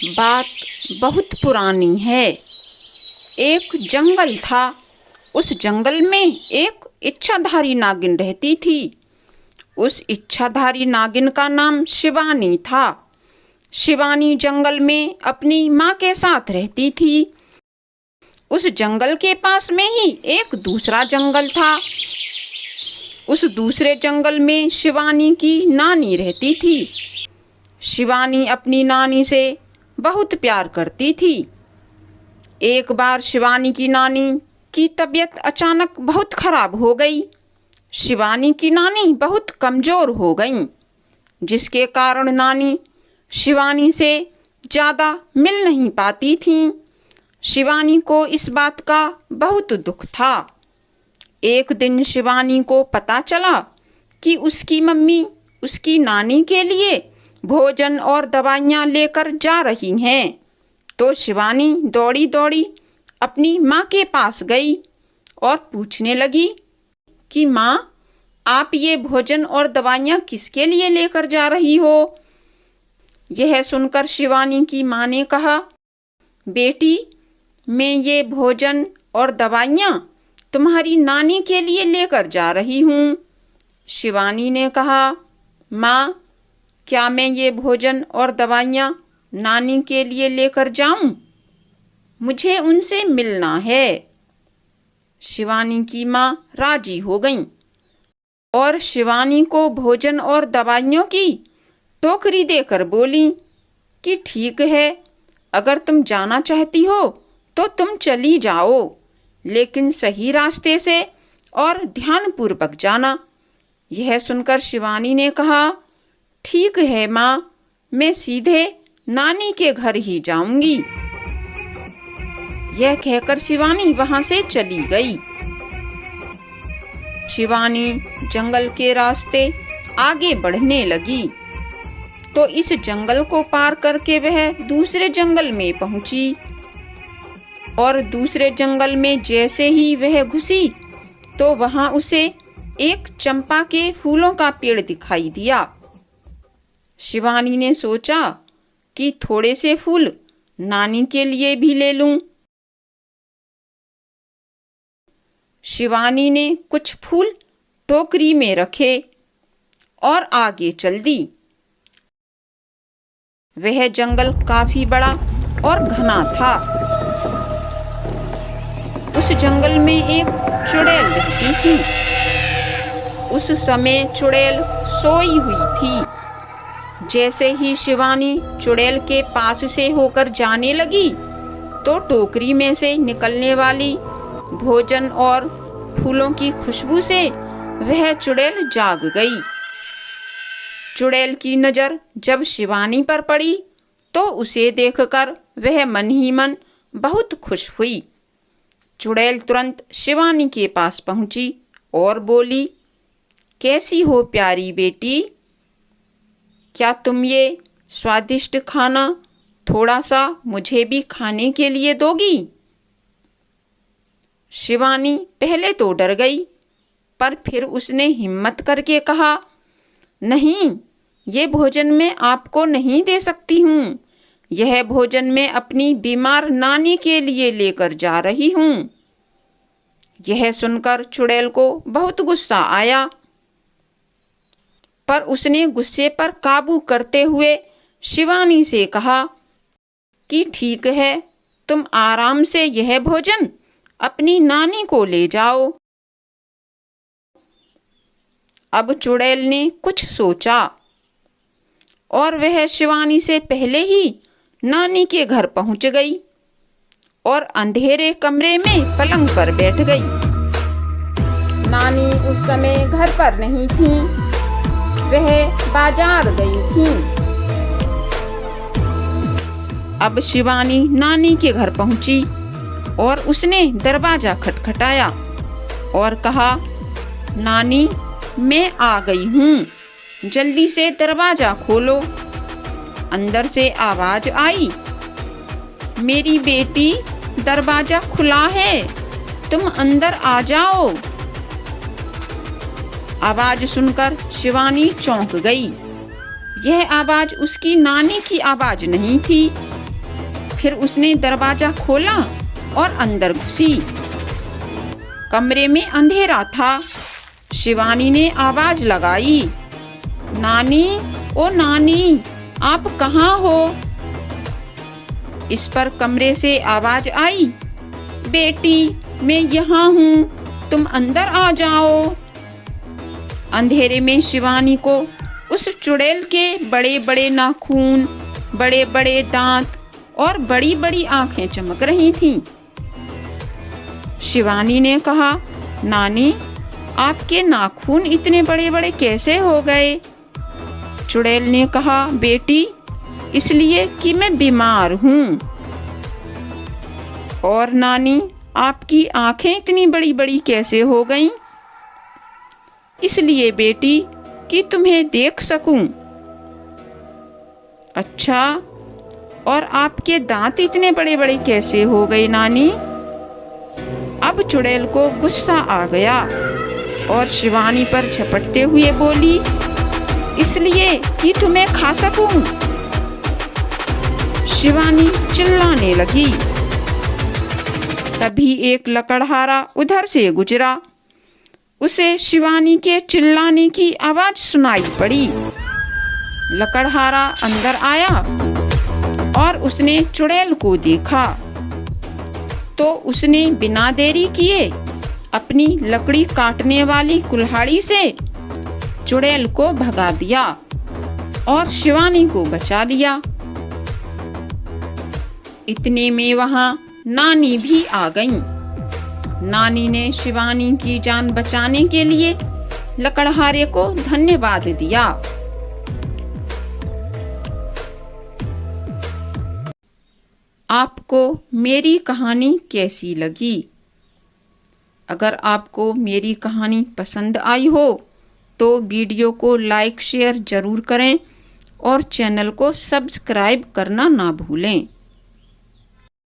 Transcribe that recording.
बात बहुत पुरानी है। एक जंगल था। उस जंगल में एक इच्छाधारी नागिन रहती थी। उस इच्छाधारी नागिन का नाम शिवानी था। शिवानी जंगल में अपनी माँ के साथ रहती थी। उस जंगल के पास में ही एक दूसरा जंगल था। उस दूसरे जंगल में शिवानी की नानी रहती थी। शिवानी अपनी नानी से बहुत प्यार करती थी। एक बार शिवानी की नानी की तबीयत अचानक बहुत खराब हो गई। शिवानी की नानी बहुत कमज़ोर हो गई, जिसके कारण नानी शिवानी से ज़्यादा मिल नहीं पाती थीं। शिवानी को इस बात का बहुत दुख था। एक दिन शिवानी को पता चला कि उसकी मम्मी उसकी नानी के लिए भोजन और दवाइयाँ लेकर जा रही हैं। तो शिवानी दौड़ी दौड़ी अपनी माँ के पास गई और पूछने लगी कि माँ, आप ये भोजन और दवाइयाँ किसके लिए लेकर जा रही हो? यह सुनकर शिवानी की माँ ने कहा, बेटी, मैं ये भोजन और दवाइयाँ तुम्हारी नानी के लिए लेकर जा रही हूँ। शिवानी ने कहा, माँ, क्या मैं ये भोजन और दवाइयाँ नानी के लिए लेकर जाऊं? मुझे उनसे मिलना है। शिवानी की माँ राजी हो गई और शिवानी को भोजन और दवाइयों की टोकरी देकर बोली कि ठीक है, अगर तुम जाना चाहती हो तो तुम चली जाओ, लेकिन सही रास्ते से और ध्यानपूर्वक जाना। यह सुनकर शिवानी ने कहा, ठीक है माँ, मैं सीधे नानी के घर ही जाऊंगी। यह कहकर शिवानी वहां से चली गई। शिवानी जंगल के रास्ते आगे बढ़ने लगी तो इस जंगल को पार करके वह दूसरे जंगल में पहुंची। और दूसरे जंगल में जैसे ही वह घुसी तो वहां उसे एक चंपा के फूलों का पेड़ दिखाई दिया। शिवानी ने सोचा कि थोड़े से फूल नानी के लिए भी ले लूं। शिवानी ने कुछ फूल टोकरी में रखे और आगे चल दी। वह जंगल काफी बड़ा और घना था। उस जंगल में एक चुड़ैल रहती थी। उस समय चुड़ैल सोई हुई थी। जैसे ही शिवानी चुड़ैल के पास से होकर जाने लगी तो टोकरी में से निकलने वाली भोजन और फूलों की खुशबू से वह चुड़ैल जाग गई। चुड़ैल की नज़र जब शिवानी पर पड़ी तो उसे देखकर वह मन ही मन बहुत खुश हुई। चुड़ैल तुरंत शिवानी के पास पहुंची और बोली, कैसी हो प्यारी बेटी? क्या तुम ये स्वादिष्ट खाना थोड़ा सा मुझे भी खाने के लिए दोगी? शिवानी पहले तो डर गई, पर फिर उसने हिम्मत करके कहा, नहीं, ये भोजन मैं आपको नहीं दे सकती हूँ। यह भोजन मैं अपनी बीमार नानी के लिए लेकर जा रही हूँ। यह सुनकर चुड़ैल को बहुत गुस्सा आया, पर उसने गुस्से पर काबू करते हुए शिवानी से कहा कि ठीक है, तुम आराम से यह भोजन अपनी नानी को ले जाओ। अब चुड़ैल ने कुछ सोचा और वह शिवानी से पहले ही नानी के घर पहुंच गई और अंधेरे कमरे में पलंग पर बैठ गई। नानी उस समय घर पर नहीं थी, वह बाजार गई थी। अब शिवानी नानी के घर पहुंची और उसने दरवाजा खटखटाया और कहा, नानी, मैं आ गई हूँ, जल्दी से दरवाजा खोलो। अंदर से आवाज आई, मेरी बेटी, दरवाजा खुला है, तुम अंदर आ जाओ। आवाज सुनकर शिवानी चौंक गई। यह आवाज उसकी नानी की आवाज नहीं थी, फिर उसने दरवाजा खोला और अंदर घुसी। कमरे में अंधेरा था। शिवानी ने आवाज लगाई, नानी, ओ नानी, आप कहाँ हो? इस पर कमरे से आवाज आई, बेटी, मैं यहाँ हूँ, तुम अंदर आ जाओ। अंधेरे में शिवानी को उस चुड़ैल के बड़े बड़े नाखून, बड़े बड़े दांत और बड़ी बड़ी आंखें चमक रही थीं। शिवानी ने कहा, नानी, आपके नाखून इतने बड़े बड़े कैसे हो गए? चुड़ैल ने कहा, बेटी, इसलिए कि मैं बीमार हूँ। और नानी, आपकी आंखें इतनी बड़ी बड़ी कैसे हो गईं? इसलिए बेटी कि तुम्हें देख सकूं। अच्छा, और आपके दांत इतने बड़े बड़े कैसे हो गए नानी? अब चुड़ैल को गुस्सा आ गया और शिवानी पर झपटते हुए बोली, इसलिए कि तुम्हें खा सकूं। शिवानी चिल्लाने लगी। तभी एक लकड़हारा उधर से गुजरा। उसे शिवानी के चिल्लाने की आवाज सुनाई पड़ी। लकड़हारा अंदर आया और उसने चुड़ैल को देखा तो उसने बिना देरी किए अपनी लकड़ी काटने वाली कुल्हाड़ी से चुड़ैल को भगा दिया और शिवानी को बचा लिया। इतने में वहां नानी भी आ गईं। नानी ने शिवानी की जान बचाने के लिए लकड़हारे को धन्यवाद दिया। आपको मेरी कहानी कैसी लगी? अगर आपको मेरी कहानी पसंद आई हो तो वीडियो को लाइक शेयर जरूर करें और चैनल को सब्सक्राइब करना ना भूलें।